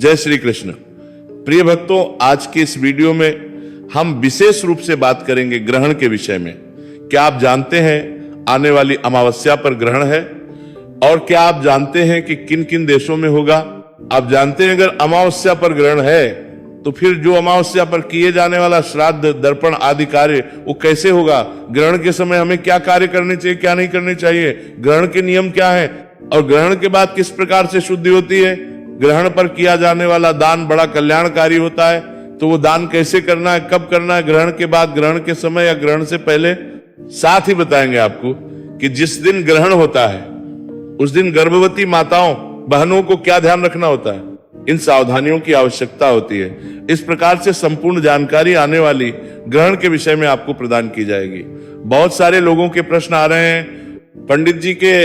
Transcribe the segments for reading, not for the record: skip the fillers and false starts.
जय श्री कृष्ण। प्रिय भक्तों, आज के इस वीडियो में हम विशेष रूप से बात करेंगे ग्रहण के विषय में। क्या आप जानते हैं आने वाली अमावस्या पर ग्रहण है? और क्या आप जानते हैं कि किन किन देशों में होगा? आप जानते हैं अगर अमावस्या पर ग्रहण है तो फिर जो अमावस्या पर किए जाने वाला श्राद्ध, दर्पण आदि कार्य वो कैसे होगा? ग्रहण के समय हमें क्या कार्य करने चाहिए, क्या नहीं करने चाहिए? ग्रहण के नियम क्या है और ग्रहण के बाद किस प्रकार से शुद्धि होती है? ग्रहण पर किया जाने वाला दान बड़ा कल्याणकारी होता है, तो वो दान कैसे करना है, कब करना है, ग्रहण के बाद, ग्रहण के समय या ग्रहण से पहले? साथ ही बताएंगे आपको कि जिस दिन ग्रहण होता है उस दिन गर्भवती माताओं, बहनों को क्या ध्यान रखना होता है, इन सावधानियों की आवश्यकता होती है। इस प्रकार से संपूर्ण जानकारी आने वाली ग्रहण के विषय में आपको प्रदान की जाएगी। बहुत सारे लोगों के प्रश्न आ रहे हैं, पंडित जी के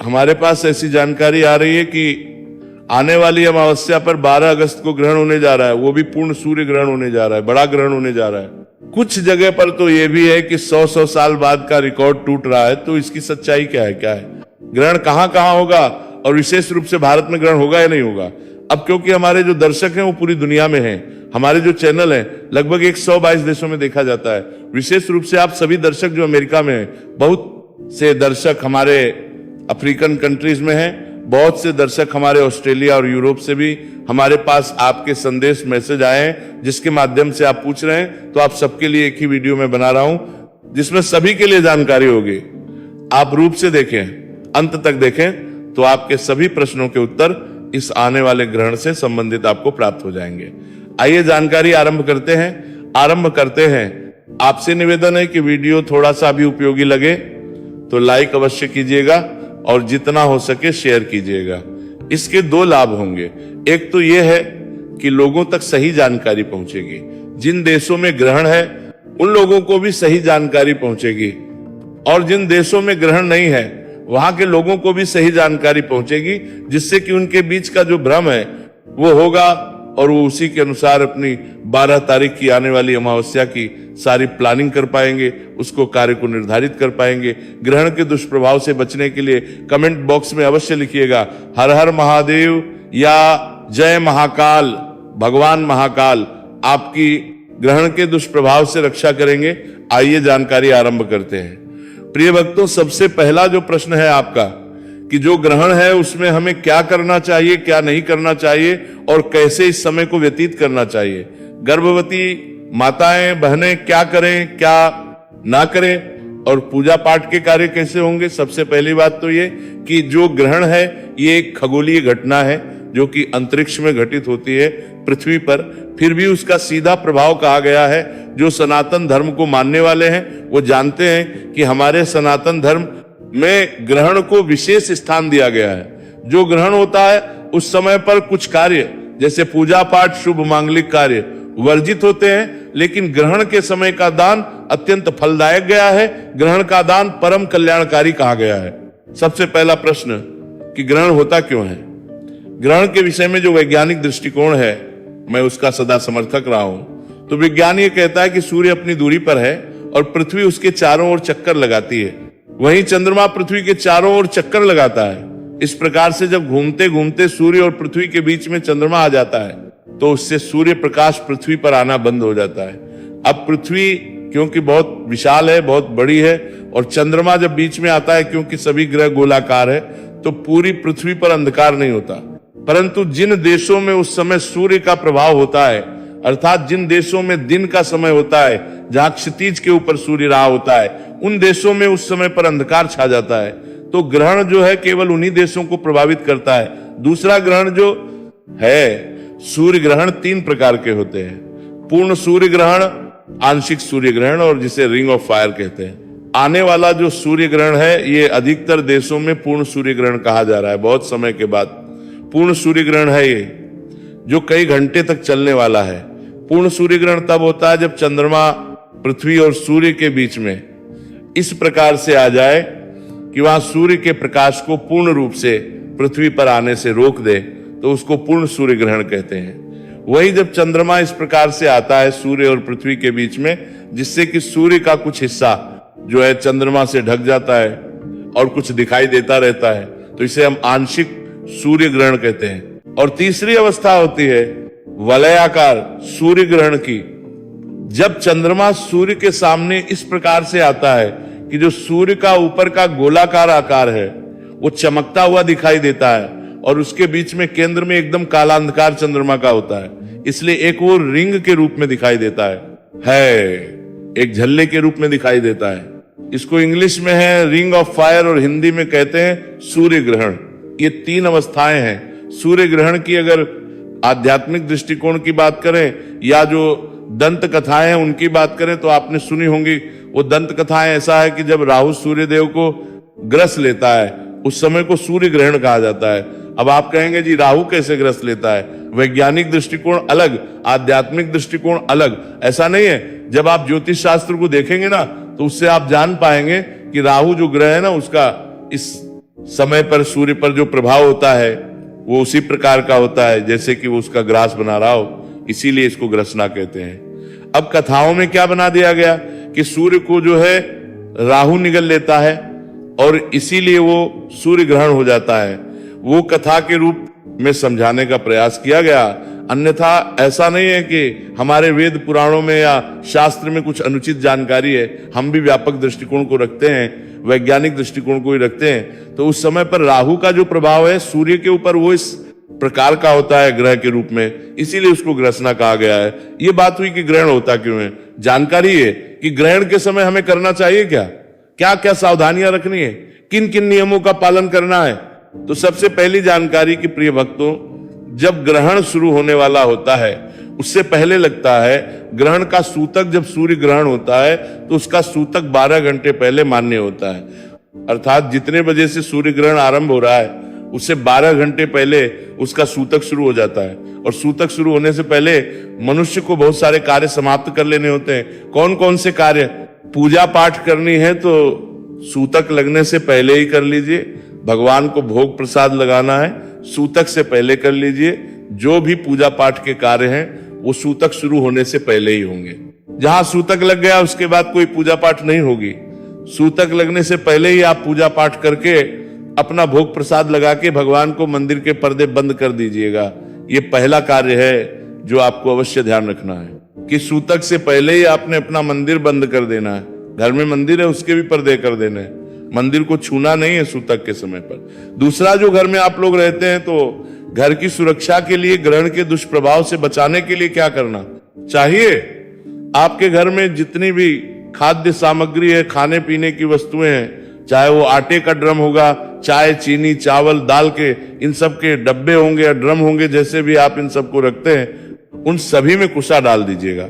हमारे पास ऐसी जानकारी आ रही है कि आने वाली अमावस्या पर 12 अगस्त को ग्रहण होने जा रहा है, वो भी पूर्ण सूर्य ग्रहण होने जा रहा है, बड़ा ग्रहण होने जा रहा है। कुछ जगह पर तो ये भी है कि 100 साल बाद का रिकॉर्ड टूट रहा है, तो इसकी सच्चाई क्या है? ग्रहण कहां कहां होगा और विशेष रूप से भारत में ग्रहण होगा या नहीं होगा? अब क्योंकि हमारे जो दर्शक हैं वो पूरी दुनिया में हैं, हमारे जो चैनल हैं लगभग 122 देशों में देखा जाता है। विशेष रूप से आप सभी दर्शक जो अमेरिका में हैं, बहुत से दर्शक हमारे अफ्रीकन कंट्रीज में हैं, बहुत से दर्शक हमारे ऑस्ट्रेलिया और यूरोप से भी हमारे पास आपके संदेश, मैसेज आए हैं जिसके माध्यम से आप पूछ रहे हैं। तो आप सबके लिए एक ही वीडियो में बना रहा हूं जिसमें सभी के लिए जानकारी होगी। आप रूप से देखें, अंत तक देखें तो आपके सभी प्रश्नों के उत्तर इस आने वाले ग्रहण से संबंधित आपको प्राप्त हो जाएंगे। आइए जानकारी आरंभ करते हैं। आपसे निवेदन है कि वीडियो थोड़ा सा भी उपयोगी लगे तो लाइक अवश्य कीजिएगा और जितना हो सके शेयर कीजिएगा। इसके 2 लाभ होंगे। एक तो यह है कि लोगों तक सही जानकारी पहुंचेगी, जिन देशों में ग्रहण है उन लोगों को भी सही जानकारी पहुंचेगी, और जिन देशों में ग्रहण नहीं है वहां के लोगों को भी सही जानकारी पहुंचेगी, जिससे कि उनके बीच का जो भ्रम है वो होगा और वो उसी के अनुसार अपनी 12 तारीख की आने वाली अमावस्या की सारी प्लानिंग कर पाएंगे, उसको कार्य को निर्धारित कर पाएंगे। ग्रहण के दुष्प्रभाव से बचने के लिए कमेंट बॉक्स में अवश्य लिखिएगा हर हर महादेव या जय महाकाल, भगवान महाकाल आपकी ग्रहण के दुष्प्रभाव से रक्षा करेंगे। आइए जानकारी आरंभ करते हैं। प्रिय भक्तों, सबसे पहला जो प्रश्न है आपका कि जो ग्रहण है उसमें हमें क्या करना चाहिए, क्या नहीं करना चाहिए और कैसे इस समय को व्यतीत करना चाहिए। गर्भवती माताएं, बहनें क्या करें, क्या ना करें और पूजा पाठ के कार्य कैसे होंगे। सबसे पहली बात तो ये कि जो ग्रहण है ये एक खगोलीय घटना है जो कि अंतरिक्ष में घटित होती है पृथ्वी पर, फिर भी उसका सीधा प्रभाव कहा गया है। जो सनातन धर्म को मानने वाले हैं वो जानते हैं कि हमारे सनातन धर्म में ग्रहण को विशेष स्थान दिया गया है। जो ग्रहण होता है उस समय पर कुछ कार्य जैसे पूजा पाठ, शुभ मांगलिक कार्य वर्जित होते हैं, लेकिन ग्रहण के समय का दान अत्यंत फलदायक गया है। ग्रहण का दान परम कल्याणकारी कहा गया है। सबसे पहला प्रश्न कि ग्रहण होता क्यों है। ग्रहण के विषय में जो वैज्ञानिक दृष्टिकोण है मैं उसका सदा समर्थक रहा हूं। तो विज्ञान ये कहता है कि सूर्य अपनी दूरी पर है और पृथ्वी उसके चारों ओर चक्कर लगाती है, वहीं चंद्रमा पृथ्वी के चारों ओर चक्कर लगाता है। इस प्रकार से जब घूमते घूमते सूर्य और पृथ्वी के बीच में चंद्रमा आ जाता है तो उससे सूर्य प्रकाश पृथ्वी पर आना बंद हो जाता है। अब पृथ्वी क्योंकि बहुत विशाल है, बहुत बड़ी है, और चंद्रमा जब बीच में आता है क्योंकि सभी ग्रह गोलाकार है, तो पूरी पृथ्वी पर अंधकार नहीं होता। परंतु जिन देशों में उस समय सूर्य का प्रभाव होता है, अर्थात जिन देशों में दिन का समय होता है, जहां क्षितिज के ऊपर सूर्य रहा होता है, उन देशों में उस समय पर अंधकार छा जाता है। तो ग्रहण जो है केवल उन्हीं देशों को प्रभावित करता है। दूसरा ग्रहण जो है, सूर्य ग्रहण 3 प्रकार के होते हैं। पूर्ण सूर्य ग्रहण, आंशिक सूर्य ग्रहण और जिसे रिंग ऑफ फायर कहते हैं। आने वाला जो सूर्य ग्रहण है ये अधिकतर देशों में पूर्ण सूर्य ग्रहण कहा जा रहा है। बहुत समय के बाद पूर्ण सूर्य ग्रहण है ये, जो कई घंटे तक चलने वाला है। पूर्ण सूर्य ग्रहण तब होता है जब चंद्रमा पृथ्वी और सूर्य के बीच में इस प्रकार से आ जाए कि वहां सूर्य के प्रकाश को पूर्ण रूप से पृथ्वी पर आने से रोक दे, तो उसको पूर्ण सूर्य ग्रहण कहते हैं। वही जब चंद्रमा इस प्रकार से आता है सूर्य और पृथ्वी के बीच में, जिससे कि सूर्य का कुछ हिस्सा जो है चंद्रमा से ढक जाता है और कुछ दिखाई देता रहता है, तो इसे हम आंशिक सूर्य ग्रहण कहते हैं। और तीसरी अवस्था होती है वलयाकार सूर्य ग्रहण की। जब चंद्रमा सूर्य के सामने इस प्रकार से आता है कि जो सूर्य का ऊपर का गोलाकार आकार है वो चमकता हुआ दिखाई देता है और उसके बीच में केंद्र में एकदम काला अंधकार चंद्रमा का होता है, इसलिए एक वो रिंग के रूप में दिखाई देता है एक झल्ले के रूप में दिखाई देता है। इसको इंग्लिश में है रिंग ऑफ फायर और हिंदी में कहते हैं सूर्य ग्रहण। ये 3 अवस्थाएं हैं सूर्य ग्रहण की। अगर आध्यात्मिक दृष्टिकोण की बात करें या जो दंत कथाएं हैं उनकी बात करें तो आपने सुनी होंगी। वो दंत कथाएं ऐसा है कि जब राहु सूर्य देव को ग्रस लेता है उस समय को सूर्य ग्रहण कहा जाता है। अब आप कहेंगे जी राहु कैसे ग्रस लेता है? वैज्ञानिक दृष्टिकोण अलग, आध्यात्मिक दृष्टिकोण अलग। ऐसा नहीं है, जब आप ज्योतिष शास्त्र को देखेंगे ना तो उससे आप जान पाएंगे कि राहु जो ग्रह है ना उसका इस समय पर सूर्य पर जो प्रभाव होता है वो उसी प्रकार का होता है जैसे कि वो उसका ग्रास बना रहा हो, इसीलिए इसको ग्रसना कहते हैं। अब कथाओं में क्या बना दिया गया कि सूर्य को जो है राहु निगल लेता है और इसीलिए वो सूर्य ग्रहण हो जाता है। वो कथा के रूप में समझाने का प्रयास किया गया। अन्यथा ऐसा नहीं है कि हमारे वेद पुराणों में या शास्त्र में कुछ अनुचित जानकारी है। हम भी व्यापक दृष्टिकोण को रखते हैं, वैज्ञानिक दृष्टिकोण को ही रखते हैं। तो उस समय पर राहु का जो प्रभाव है सूर्य के ऊपर वो इस प्रकार का होता है ग्रह के रूप में, इसीलिए उसको ग्रसना कहा गया है। ये बात हुई कि ग्रहण होता क्यों है। जानकारी है कि ग्रहण के समय हमें करना चाहिए क्या क्या क्या सावधानियां रखनी है, किन किन नियमों का पालन करना है। तो सबसे पहली जानकारी कि प्रिय भक्तों, जब ग्रहण शुरू होने वाला होता है उससे पहले लगता है ग्रहण का सूतक। जब सूर्य ग्रहण होता है तो उसका सूतक 12 घंटे पहले मान्य होता है। अर्थात जितने बजे से सूर्य ग्रहण आरंभ हो रहा है उससे 12 घंटे पहले उसका सूतक शुरू हो जाता है। और सूतक शुरू होने से पहले मनुष्य को बहुत सारे कार्य समाप्त कर लेने होते हैं। कौन कौन से कार्य? पूजा पाठ करनी है तो सूतक लगने से पहले ही कर लीजिए। भगवान को भोग प्रसाद लगाना है सूतक से पहले कर लीजिए। जो भी पूजा पाठ के कार्य हैं वो सूतक शुरू होने से पहले ही होंगे। जहां सूतक लग गया उसके बाद कोई पूजा पाठ नहीं होगी। सूतक लगने से पहले ही आप पूजा पाठ करके अपना भोग प्रसाद लगा के भगवान को मंदिर के पर्दे बंद कर दीजिएगा। ये पहला कार्य है जो आपको अवश्य ध्यान रखना है कि सूतक से पहले ही आपने अपना मंदिर बंद कर देना है। घर में मंदिर है उसके भी पर्दे कर देने हैं, मंदिर को छूना नहीं है सूतक के समय पर। दूसरा, जो घर में आप लोग रहते हैं तो घर की सुरक्षा के लिए, ग्रहण के दुष्प्रभाव से बचाने के लिए क्या करना चाहिए? आपके घर में जितनी भी खाद्य सामग्री है, खाने पीने की वस्तुएं हैं, चाहे वो आटे का ड्रम होगा, चाय, चीनी, चावल, दाल के इन सब के डब्बे होंगे या ड्रम होंगे, जैसे भी आप इन सबको रखते हैं, उन सभी में कुशा डाल दीजिएगा।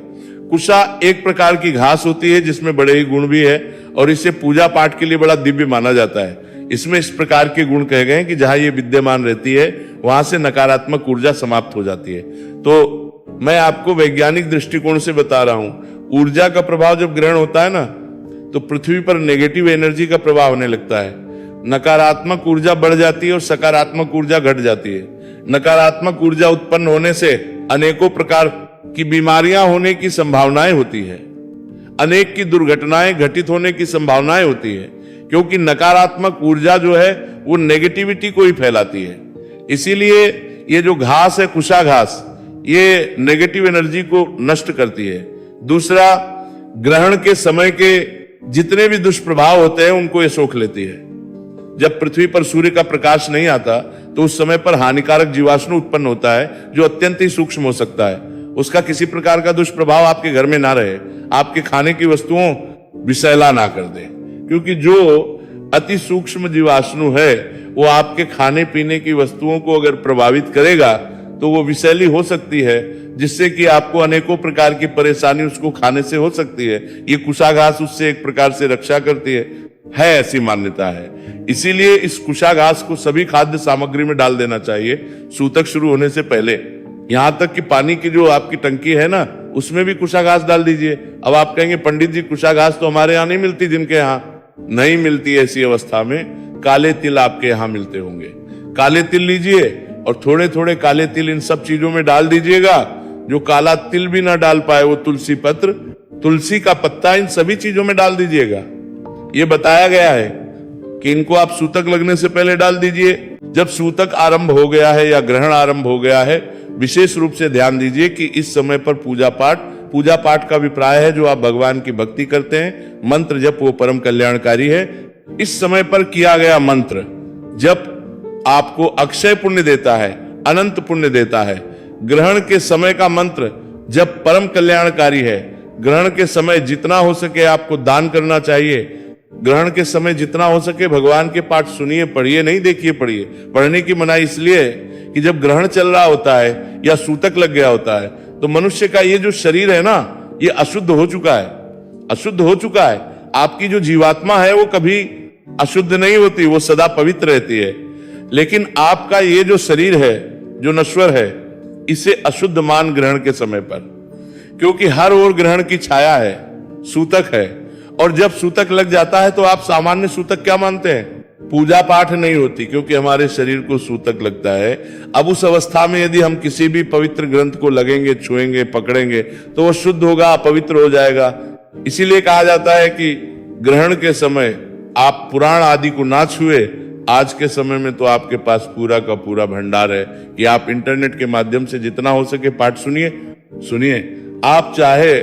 कुशा एक प्रकार की घास होती है जिसमें बड़े ही गुण भी है और इसे पूजा पाठ के लिए बड़ा दिव्य माना जाता है। इसमें इस प्रकार के गुण कहे गए हैं कि जहां ये विद्यमान रहती है वहां से नकारात्मक ऊर्जा समाप्त हो जाती है। तो मैं आपको वैज्ञानिक दृष्टिकोण से बता रहा हूं, ऊर्जा का प्रभाव जब ग्रहण होता है ना तो पृथ्वी पर नेगेटिव एनर्जी का प्रभाव होने लगता है। नकारात्मक ऊर्जा बढ़ जाती है और सकारात्मक ऊर्जा घट जाती है। नकारात्मक ऊर्जा उत्पन्न होने से अनेकों प्रकार की बीमारियां होने की संभावनाएं होती है, अनेक की दुर्घटनाएं घटित होने की संभावनाएं होती है, क्योंकि नकारात्मक ऊर्जा जो है वो नेगेटिविटी को ही फैलाती है। इसीलिए ये जो घास है, कुशा घास, ये नेगेटिव एनर्जी को नष्ट करती है। दूसरा, ग्रहण के समय के जितने भी दुष्प्रभाव होते हैं उनको ये सोख लेती है। जब पृथ्वी पर सूर्य का प्रकाश नहीं आता तो उस समय पर हानिकारक जीवाणु उत्पन्न होता है जो अत्यंत ही सूक्ष्म हो सकता है। उसका किसी प्रकार का दुष्प्रभाव आपके घर में ना रहे, आपके खाने की वस्तुओं विषैला ना कर दे, क्योंकि जो अति सूक्ष्म जीवाणु है वो आपके खाने पीने की वस्तुओं को अगर प्रभावित करेगा तो वो विषैली हो सकती है, जिससे कि आपको अनेकों प्रकार की परेशानी उसको खाने से हो सकती है। ये कुशा घास उससे एक प्रकार से रक्षा करती है ऐसी मान्यता है। इसीलिए इस कुशा घास को सभी खाद्य सामग्री में डाल देना चाहिए सूतक शुरू होने से पहले। यहां तक कि पानी की जो आपकी टंकी है ना उसमें भी कुशा घास डाल दीजिए। अब आप कहेंगे पंडित जी कुशा घास तो हमारे यहाँ नहीं मिलती, जिनके यहाँ नहीं मिलती ऐसी अवस्था में काले तिल आपके यहाँ मिलते होंगे। काले तिल लीजिए और थोड़े थोड़े काले तिल इन सब चीजों में डाल दीजिएगा। जो काला तिल भी ना डाल पाए वो तुलसी पत्र, तुलसी का पत्ता, इन सभी चीजों में डाल दीजिएगा। ये बताया गया है कि इनको आप सूतक लगने से पहले डाल दीजिए। जब सूतक आरंभ हो गया है या ग्रहण आरंभ हो गया है, विशेष रूप से ध्यान दीजिए कि इस समय पर पूजा पाठ का अभिप्राय है जो आप भगवान की भक्ति करते हैं, मंत्र जप वो परम कल्याणकारी है। इस समय पर किया गया मंत्र जप आपको अक्षय पुण्य देता है, अनंत पुण्य देता है। ग्रहण के समय का मंत्र जब परम कल्याणकारी है। ग्रहण के समय जितना हो सके आपको दान करना चाहिए। ग्रहण के समय जितना हो सके भगवान के पाठ सुनिए, पढ़िए, नहीं देखिए, पढ़िए। पढ़ने की मनाही इसलिए कि जब ग्रहण चल रहा होता है या सूतक लग गया होता है तो मनुष्य का ये जो शरीर है ना, ये अशुद्ध हो चुका है, अशुद्ध हो चुका है। आपकी जो जीवात्मा है वो कभी अशुद्ध नहीं होती, वो सदा पवित्र रहती है। लेकिन आपका ये जो शरीर है जो नश्वर है, इसे अशुद्ध मान ग्रहण के समय पर, क्योंकि हर ओर ग्रहण की छाया है, सूतक है। और जब सूतक लग जाता है तो आप सामान्य सूतक क्या मानते हैं? पूजा पाठ नहीं होती, क्योंकि हमारे शरीर को सूतक लगता है। अब उस अवस्था में यदि हम किसी भी पवित्र ग्रंथ को लगेंगे, छुएंगे, पकड़ेंगे तो वह शुद्ध होगा, पवित्र हो जाएगा। इसीलिए कहा जाता है कि ग्रहण के समय आप पुराण आदि को ना छुए। आज के समय में तो आपके पास पूरा का पूरा भंडार है कि आप इंटरनेट के माध्यम से जितना हो सके पाठ सुनिए। आप चाहे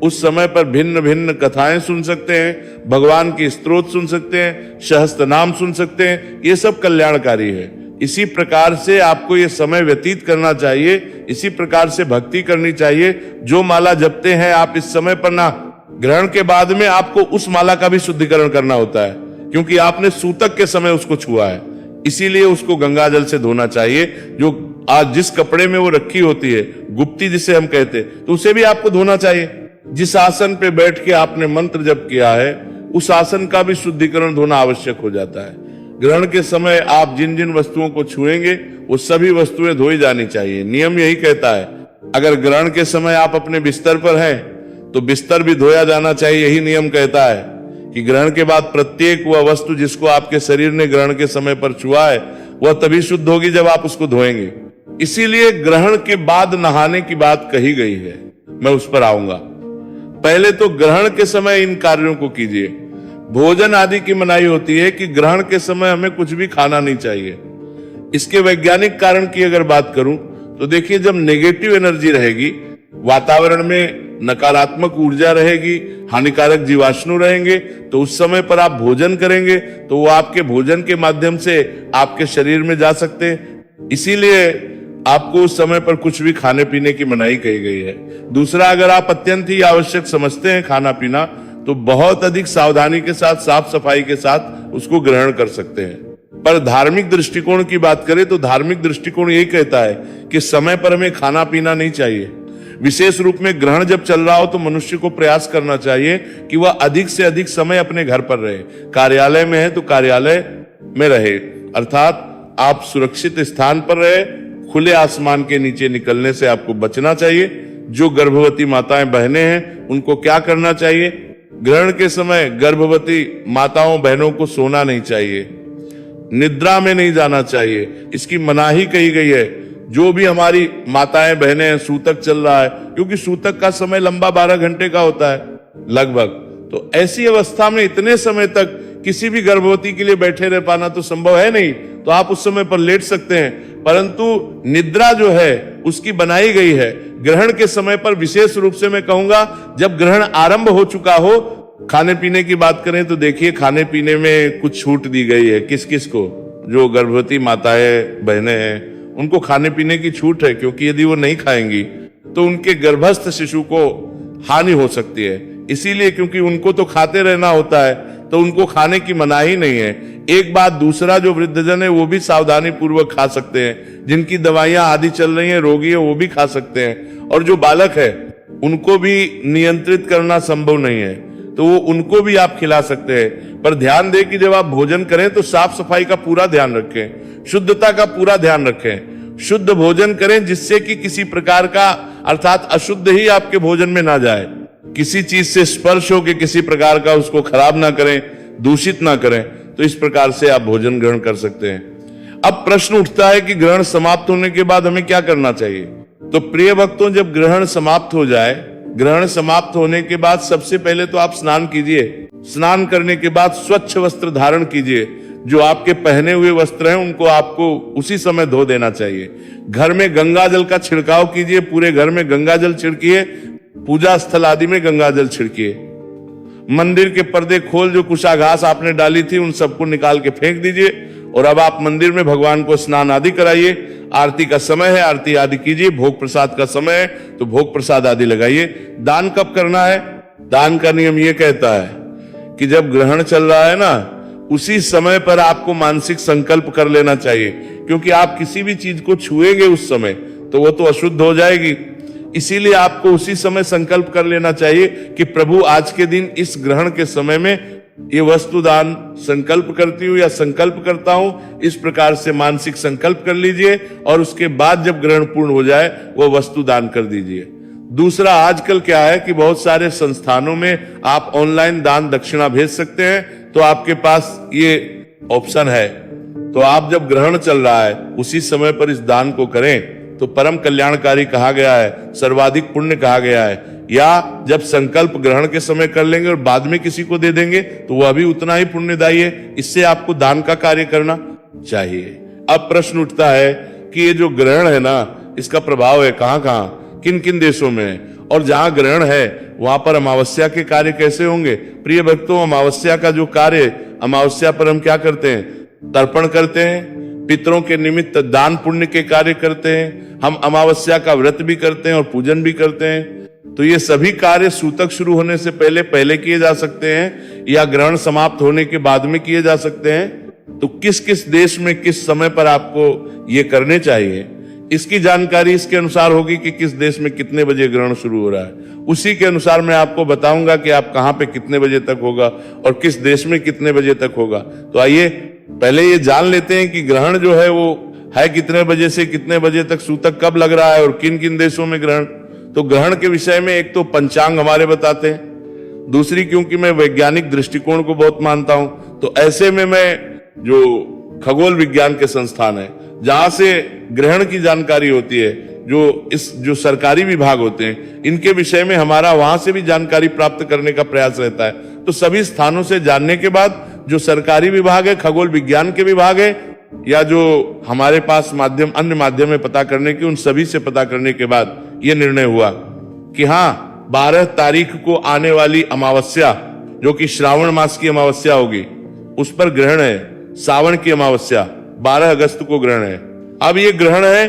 उस समय पर भिन्न भिन्न कथाएं सुन सकते हैं, भगवान की स्तोत्र सुन सकते हैं, सहस्त्र नाम सुन सकते हैं। ये सब कल्याणकारी है। इसी प्रकार से आपको ये समय व्यतीत करना चाहिए, इसी प्रकार से भक्ति करनी चाहिए। जो माला जपते हैं आप इस समय पर ना, ग्रहण के बाद में आपको उस माला का भी शुद्धिकरण करना होता है, क्योंकि आपने सूतक के समय उसको छुआ है। इसीलिए उसको गंगा जल से धोना चाहिए। जो आज जिस कपड़े में वो रखी होती है, गुप्ती जिसे हम कहते हैं, तो उसे भी आपको धोना चाहिए। जिस आसन पे बैठ के आपने मंत्र जप किया है, उस आसन का भी शुद्धिकरण धोना आवश्यक हो जाता है। ग्रहण के समय आप जिन जिन वस्तुओं को छुएंगे वो सभी वस्तुएं धोई जानी चाहिए। नियम यही कहता है। अगर ग्रहण के समय आप अपने बिस्तर पर हैं तो बिस्तर भी धोया जाना चाहिए। यही नियम कहता है कि ग्रहण के बाद प्रत्येक वह वस्तु जिसको आपके शरीर ने ग्रहण के समय पर छुआ है वह तभी शुद्ध होगी जब आप उसको धोएंगे। इसीलिए ग्रहण के बाद नहाने की बात कही गई है, मैं उस पर आऊंगा। पहले तो ग्रहण के समय इन कार्यों को कीजिए। भोजन आदि की मनाही होती है कि ग्रहण के समय हमें कुछ भी खाना नहीं चाहिए। इसके वैज्ञानिक कारण की अगर बात करूं तो देखिए, जब नेगेटिव एनर्जी रहेगी, वातावरण में नकारात्मक ऊर्जा रहेगी, हानिकारक जीवाणु रहेंगे, तो उस समय पर आप भोजन करेंगे तो वो आपके भोजन के माध्यम से आपके शरीर में जा सकते हैं। इसीलिए आपको उस समय पर कुछ भी खाने पीने की मनाही कही गई है। दूसरा, अगर आप अत्यंत ही आवश्यक समझते हैं खाना पीना तो बहुत अधिक सावधानी के साथ, साफ सफाई के साथ उसको ग्रहण कर सकते हैं। पर धार्मिक दृष्टिकोण की बात करें तो धार्मिक दृष्टिकोण यही कहता है कि समय पर हमें खाना पीना नहीं चाहिए। विशेष रूप में ग्रहण जब चल रहा हो तो मनुष्य को प्रयास करना चाहिए कि वह अधिक से अधिक समय अपने घर पर रहे। कार्यालय में है तो कार्यालय में रहे, अर्थात आप सुरक्षित स्थान पर रहे। खुले आसमान के नीचे निकलने से आपको बचना चाहिए। जो गर्भवती माताएं बहनें हैं उनको क्या करना चाहिए? ग्रहण के समय गर्भवती माताओं बहनों को सोना नहीं चाहिए, निद्रा में नहीं जाना चाहिए। इसकी मनाही कही गई है। जो भी हमारी माताएं बहनें हैं, सूतक चल रहा है, क्योंकि सूतक का समय लंबा 12 घंटे का होता है लगभग, तो ऐसी अवस्था में इतने समय तक किसी भी गर्भवती के लिए बैठे रह पाना तो संभव है नहीं। तो आप उस समय पर लेट सकते हैं, परंतु निद्रा जो है उसकी बनाई गई है ग्रहण के समय पर। विशेष रूप से मैं कहूंगा जब ग्रहण आरंभ हो चुका हो। खाने पीने की बात करें तो देखिए, खाने पीने में कुछ छूट दी गई है। किस किस को? जो गर्भवती माताएं बहनें हैं उनको खाने पीने की छूट है, क्योंकि यदि वो नहीं खाएंगी तो उनके गर्भस्थ शिशु को हानि हो सकती है। इसीलिए, क्योंकि उनको तो खाते रहना होता है तो उनको खाने की मनाही नहीं है। एक बात, दूसरा, जो वृद्धजन है वो भी सावधानी पूर्वक खा सकते हैं। जिनकी दवाइयां आदि चल रही हैं, रोगी है, वो भी खा सकते हैं। और जो बालक है उनको भी नियंत्रित करना संभव नहीं है तो वो उनको भी आप खिला सकते हैं। पर ध्यान दें कि जब आप भोजन करें तो साफ सफाई का पूरा ध्यान रखें, शुद्धता का पूरा ध्यान रखें। शुद्ध भोजन करें जिससे कि किसी प्रकार का, अर्थात अशुद्ध ही आपके भोजन में ना जाए। किसी चीज से स्पर्श हो के किसी प्रकार का उसको खराब ना करें, दूषित ना करें। तो इस प्रकार से आप भोजन ग्रहण कर सकते हैं। अब प्रश्न उठता है कि ग्रहण समाप्त होने के बाद हमें क्या करना चाहिए? तो प्रिय भक्तों, जब ग्रहण समाप्त हो जाए, ग्रहण समाप्त होने के बाद सबसे पहले तो आप स्नान कीजिए। स्नान करने के बाद स्वच्छ वस्त्र धारण कीजिए, जो आपके पहने हुए वस्त्र हैं उनको आपको उसी समय धो देना चाहिए। घर में गंगा जल का छिड़काव कीजिए, पूरे घर में गंगा जल छिड़किए, पूजा स्थल आदि में गंगा जल छिड़किए। मंदिर के पर्दे खोल जो कुशाघास आपने डाली थी उन सबको निकाल के फेंक दीजिए और अब आप मंदिर में भगवान को स्नान आदि कराइए। आरती का समय है, आरती आदि कीजिए। भोग प्रसाद का समय है तो भोग प्रसाद आदि लगाइए। दान कब करना है? दान का नियम यह कहता है कि जब ग्रहण चल रहा है ना, उसी समय पर आपको मानसिक संकल्प कर लेना चाहिए, क्योंकि आप किसी भी चीज को छुएंगे उस समय तो वो तो अशुद्ध हो जाएगी। इसीलिए आपको उसी समय संकल्प कर लेना चाहिए कि प्रभु आज के दिन इस ग्रहण के समय में ये वस्तु दान संकल्प करती हूं या संकल्प करता हूं, इस प्रकार से मानसिक संकल्प कर लीजिए और उसके बाद जब ग्रहण पूर्ण हो जाए वो वस्तु दान कर दीजिए। दूसरा, आजकल क्या है कि बहुत सारे संस्थानों में आप ऑनलाइन दान दक्षिणा भेज सकते हैं, तो आपके पास ये ऑप्शन है। तो आप जब ग्रहण चल रहा है उसी समय पर इस दान को करें तो परम कल्याणकारी कहा गया है, सर्वाधिक पुण्य कहा गया है। या जब संकल्प ग्रहण के समय कर लेंगे और बाद में किसी को दे देंगे तो वह भी उतना ही पुण्यदायी है। इससे आपको दान का कार्य करना चाहिए। अब प्रश्न उठता है कि ये जो ग्रहण है ना, इसका प्रभाव है कहां कहां, किन किन देशों में है, और जहां ग्रहण है वहां पर अमावस्या के कार्य कैसे होंगे। प्रिय भक्तों, अमावस्या का जो कार्य, अमावस्या पर हम क्या करते हैं? तर्पण करते हैं, पितरों के निमित्त दान पुण्य के कार्य करते हैं, हम अमावस्या का व्रत भी करते हैं और पूजन भी करते हैं। तो ये सभी कार्य सूतक शुरू होने से पहले किए जा सकते हैं या ग्रहण समाप्त होने के बाद में किए जा सकते हैं। तो किस किस देश में किस समय पर आपको ये करने चाहिए, इसकी जानकारी इसके अनुसार होगी कि किस देश में कितने बजे ग्रहण शुरू हो रहा है। उसी के अनुसार मैं आपको बताऊंगा कि आप कहां पे कितने बजे तक होगा और किस देश में कितने बजे तक होगा। तो आइए पहले ये जान लेते हैं कि ग्रहण जो है वो है कितने बजे से कितने बजे तक, सूतक कब लग रहा है और किन किन देशों में ग्रहण। तो ग्रहण के विषय में एक तो पंचांग हमारे बताते हैं, दूसरी क्योंकि मैं वैज्ञानिक दृष्टिकोण को बहुत मानता हूं तो ऐसे में मैं जो खगोल विज्ञान के संस्थान है जहां से ग्रहण की जानकारी होती है, जो सरकारी विभाग होते हैं इनके विषय में हमारा वहां से भी जानकारी प्राप्त करने का प्रयास रहता है। तो सभी स्थानों से जानने के बाद जो सरकारी विभाग है, खगोल विज्ञान के विभाग है या जो हमारे पास माध्यम अन्य माध्यम में पता करने की, उन सभी से पता करने के बाद यह निर्णय हुआ कि हाँ 12 तारीख को आने वाली अमावस्या जो कि श्रावण मास की अमावस्या होगी उस पर ग्रहण है। सावन की अमावस्या 12 अगस्त को ग्रहण है। अब ये ग्रहण है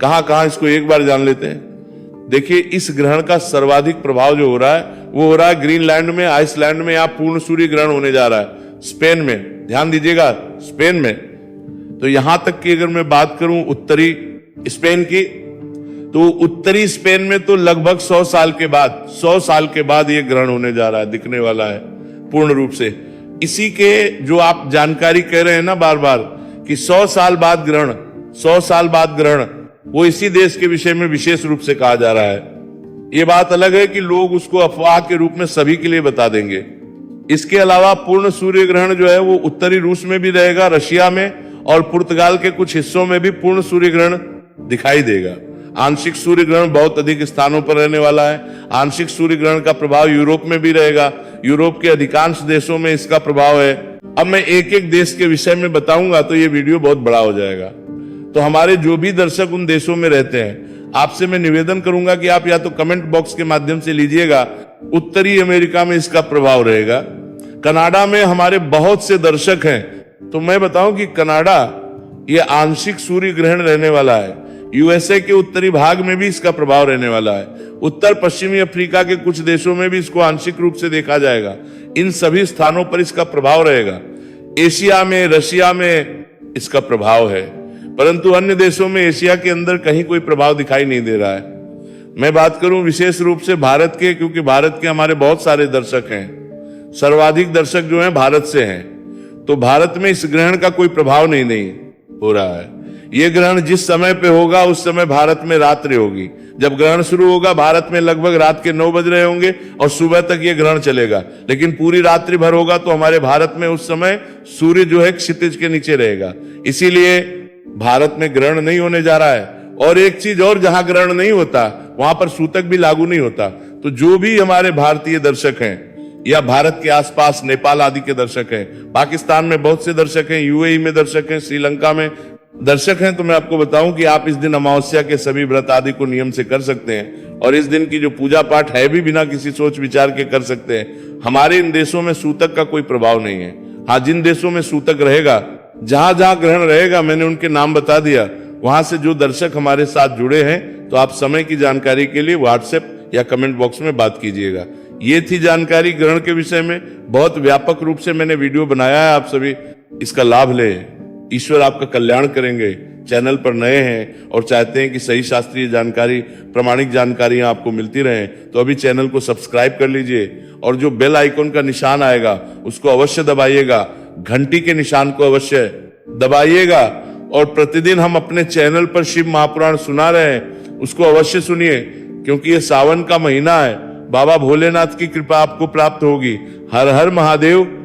कहां कहां, इसको एक बार जान लेते हैं। देखिए, इस ग्रहण का सर्वाधिक प्रभाव जो हो रहा है वो हो रहा है ग्रीनलैंड में, आइसलैंड में। यहाँ पूर्ण सूर्य ग्रहण होने जा रहा है स्पेन में, ध्यान दीजिएगा स्पेन में। तो यहां तक की अगर मैं बात करूं उत्तरी स्पेन की, तो उत्तरी स्पेन में तो लगभग 100 साल के बाद ये ग्रहण होने जा रहा है, दिखने वाला है पूर्ण रूप से। इसी के जो आप जानकारी कह रहे हैं ना बार बार कि 100 साल बाद ग्रहण, 100 साल बाद ग्रहण, वो इसी देश के विषय में विशेष रूप से कहा जा रहा है। ये बात अलग है कि लोग उसको अफवाह के रूप में सभी के लिए बता देंगे। इसके अलावा पूर्ण सूर्य ग्रहण जो है वो उत्तरी रूस में भी रहेगा, रशिया में और पुर्तगाल के कुछ हिस्सों में भी पूर्ण सूर्य ग्रहण दिखाई देगा। आंशिक सूर्य ग्रहण बहुत अधिक स्थानों पर रहने वाला है। आंशिक सूर्य ग्रहण का प्रभाव यूरोप में भी रहेगा, यूरोप के अधिकांश देशों में इसका प्रभाव है। अब मैं एक एक देश के विषय में बताऊंगा तो ये वीडियो बहुत बड़ा हो जाएगा। तो हमारे जो भी दर्शक उन देशों में रहते हैं, आपसे मैं निवेदन करूंगा कि आप या तो कमेंट बॉक्स के माध्यम से लीजिएगा। उत्तरी अमेरिका में इसका प्रभाव रहेगा, कनाडा में हमारे बहुत से दर्शक हैं, तो मैं बताऊं कि कनाडा ये आंशिक सूर्य ग्रहण रहने वाला है। यूएसए के उत्तरी भाग में भी इसका प्रभाव रहने वाला है। उत्तर पश्चिमी अफ्रीका के कुछ देशों में भी इसको आंशिक रूप से देखा जाएगा। इन सभी स्थानों पर इसका प्रभाव रहेगा। एशिया में, रशिया में इसका प्रभाव है, परंतु अन्य देशों में एशिया के अंदर कहीं कोई प्रभाव दिखाई नहीं दे रहा है। मैं बात करूं विशेष रूप से भारत के, क्योंकि भारत के हमारे बहुत सारे दर्शक हैं, सर्वाधिक दर्शक जो हैं भारत से हैं, तो भारत में इस ग्रहण का कोई प्रभाव नहीं हो रहा है। यह ग्रहण जिस समय पे होगा उस समय भारत में रात्रि होगी। जब ग्रहण शुरू होगा भारत में लगभग रात के 9 बज रहे होंगे और सुबह तक यह ग्रहण चलेगा, लेकिन पूरी रात्रि भर होगा तो हमारे भारत में उस समय सूर्य जो है क्षितिज के नीचे रहेगा। इसीलिए भारत में ग्रहण नहीं होने जा रहा है। और एक चीज और, जहां ग्रहण नहीं होता वहां पर सूतक भी लागू नहीं होता। तो जो भी हमारे भारतीय दर्शक हैं या भारत के आसपास नेपाल आदि के दर्शक हैं, पाकिस्तान में बहुत से दर्शक हैं, यूएई में दर्शक हैं, श्रीलंका में दर्शक हैं, तो मैं आपको बताऊं कि आप इस दिन अमावस्या के सभी व्रत आदि को नियम से कर सकते हैं और इस दिन की जो पूजा पाठ है भी बिना किसी सोच विचार के कर सकते हैं। हमारे इन देशों में सूतक का कोई प्रभाव नहीं है। हाँ, जिन देशों में सूतक रहेगा, जहां जहां ग्रहण रहेगा, मैंने उनके नाम बता दिया, वहां से जो दर्शक हमारे साथ जुड़े हैं, तो आप समय की जानकारी के लिए व्हाट्सएप या कमेंट बॉक्स में बात कीजिएगा। ये थी जानकारी ग्रहण के विषय में। बहुत व्यापक रूप से मैंने वीडियो बनाया है, आप सभी इसका लाभ लें। ईश्वर आपका कल्याण करेंगे। चैनल पर नए हैं और चाहते हैं कि सही शास्त्रीय जानकारी, प्रामाणिक जानकारियां आपको मिलती रहें, तो अभी चैनल को सब्सक्राइब कर लीजिए और जो बेल आइकन का निशान आएगा उसको अवश्य दबाइएगा, घंटी के निशान को अवश्य दबाइएगा और प्रतिदिन हम अपने चैनल पर शिव महापुराण सुना रहे हैं, उसको अवश्य सुनिए, क्योंकि ये सावन का महीना है। बाबा भोलेनाथ की कृपा आपको प्राप्त होगी। हर हर महादेव।